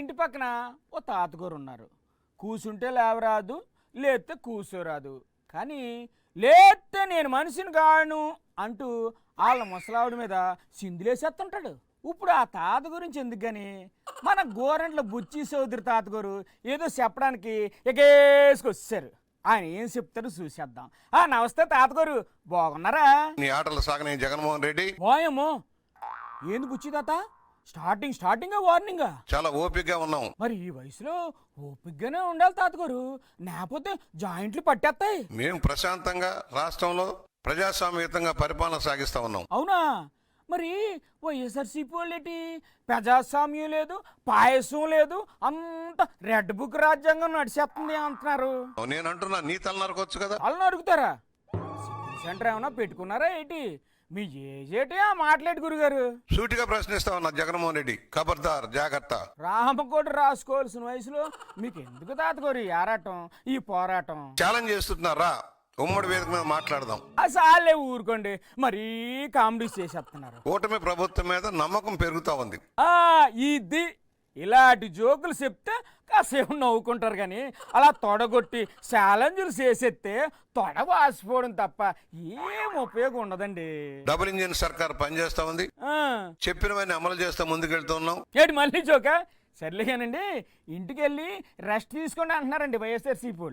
ఇంటి పక్కన ఓ తాతగారు ఉన్నారు. కూసుంటే లేవరాదు, లేస్తే కూసోరాదు, కానీ లేస్తే నేను మనిషిని కాను అంటూ వాళ్ళ ముసలావిడ మీద సిందులేసేస్తుంటాడు. ఇప్పుడు ఆ తాత గురించి ఎందుకు కానీ మన గోరంట్ల బుచ్చి చౌదరి తాతగారు ఏదో చెప్పడానికి ఎగేసుకొచ్చారు. ఆయన ఏం చెప్తారో చూసేద్దాం. నమస్తే తాతగారు, బాగున్నారా? నీ ఆటలు సాగనే జగన్మోహన్ రెడ్డి. బాయమ్మో, ఏంది బుచ్చి తాత స్టార్టింగ్ వార్నింగా? చాలా ఓపికగా ఉన్నాం. మరి ఈ వయసులో ఓపికగానే ఉండాలి తాతగారు, లేకపోతే జాయింట్లు పట్టేస్తాయి. మేము ప్రశాంతంగా రాష్ట్రంలో ప్రజాస్వామ్యయుతంగా పరిపాలన సాగిస్తా ఉన్నాం. అవునా? మరి వైఎస్ఆర్సీపీ వాళ్ళేటి ప్రజాస్వామ్యం లేదు, పాయసం లేదు, అంత రెడ్ బుక్ రాజ్యాంగం నడిచేస్తుంది అంటున్నారు. నేను అంటున్నా, నీ తల నరకొచ్చు కదా. వాళ్ళని అడుగుతారా? సిటీ సెంటర్ ఏమైనా పెట్టుకున్నారా ఏంటి? మీ ఏజేటి మాట్లాడి గురుగారు. సూటిగా ప్రశ్నిస్తా ఉన్నా జగన్మోహన్ రెడ్డి, ఖబర్దార్, జాగ్రత్త. రామకోట రాసుకోవాల్సిన వయసులో మీకు ఎందుకు తాతగారు ఈ ఆరాటం, ఈ పోరాటం? ఛాలెంజ్ చేస్తున్నారా? ఉమ్మడి వేదిక మీద మాట్లాడదాం. అసలే ఊరుకోండి, మరీ కామెడీ చేసేస్తున్నారు. కూటమి ప్రభుత్వం మీద నమ్మకం పెరుగుతా ఉంది. ఇది ఇలాంటి జోకులు చెప్తే కాసేపు నవ్వుకుంటారు, కానీ అలా తొడగొట్టి ఛాలెంజ్లు చేసేస్తే తొడ వాసిపోవడం తప్ప ఏం ఉపయోగం ఉండదండి. డబుల్ ఇంజిన్ సర్కార్ పనిచేస్తా ఉంది. చెప్పినవన్నీ అమలు చేస్తా ముందుకెళ్తున్నాం. ఏంటి మళ్ళీ జోకా? సర్లేగానండి, ఇంటికి వెళ్ళి రెస్ట్ తీసుకోండి అంటున్నారండి వైఎస్ఆర్సీపీ.